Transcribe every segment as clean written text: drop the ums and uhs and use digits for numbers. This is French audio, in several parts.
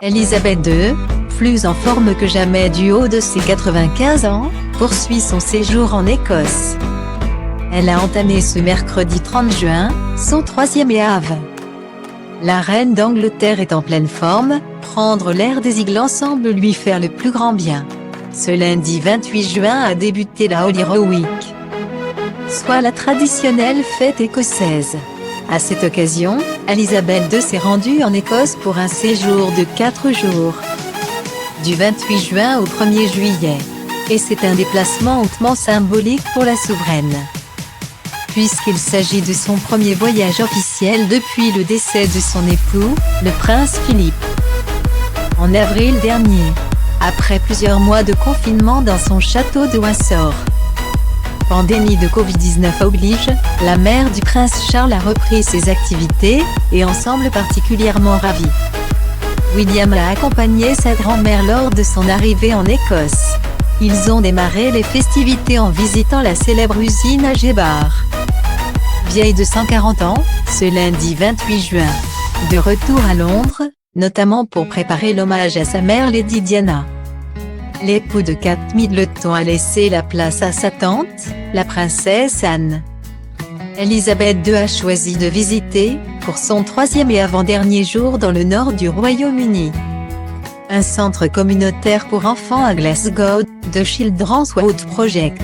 Elisabeth II, plus en forme que jamais du haut de ses 95 ans, poursuit son séjour en Écosse. Elle a entamé ce mercredi 30 juin, son 3e EAV. La reine d'Angleterre est en pleine forme, prendre l'air des Eagles semble lui faire le plus grand bien. Ce lundi 28 juin a débuté la Holyrood Week, soit la traditionnelle fête écossaise. À cette occasion, Elisabeth II s'est rendue en Écosse pour un séjour de 4 jours, du 28 juin au 1er juillet. Et c'est un déplacement hautement symbolique pour la souveraine, puisqu'il s'agit de son premier voyage officiel depuis le décès de son époux, le prince Philippe, en avril dernier, après plusieurs mois de confinement dans son château de Windsor. Pandémie de Covid-19 oblige, la mère du prince Charles a repris ses activités, et en semble particulièrement ravie. William a accompagné sa grand-mère lors de son arrivée en Écosse. Ils ont démarré les festivités en visitant la célèbre usine à Gebar, vieille de 140 ans, ce lundi 28 juin. De retour à Londres, notamment pour préparer l'hommage à sa mère Lady Diana, l'époux de Kate Middleton a laissé la place à sa tante, la princesse Anne. Elisabeth II a choisi de visiter, pour son 3e et avant-dernier jour dans le nord du Royaume-Uni, un centre communautaire pour enfants à Glasgow, The Children's World Project.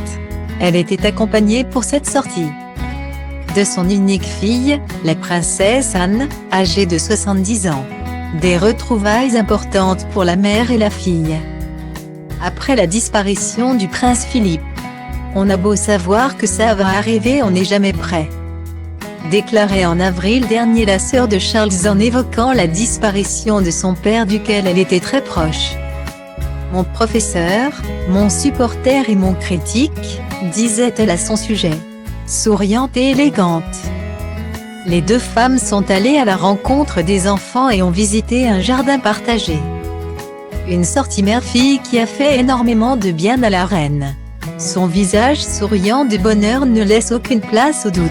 Elle était accompagnée pour cette sortie de son unique fille, la princesse Anne, âgée de 70 ans. Des retrouvailles importantes pour la mère et la fille. Après la disparition du prince Philippe, on a beau savoir que ça va arriver, on n'est jamais prêt, déclarait en avril dernier la sœur de Charles en évoquant la disparition de son père duquel elle était très proche. Mon professeur, mon supporter et mon critique, disait-elle à son sujet, souriante et élégante. Les deux femmes sont allées à la rencontre des enfants et ont visité un jardin partagé. Une sortie mère-fille qui a fait énormément de bien à la reine. Son visage souriant de bonheur ne laisse aucune place au doute.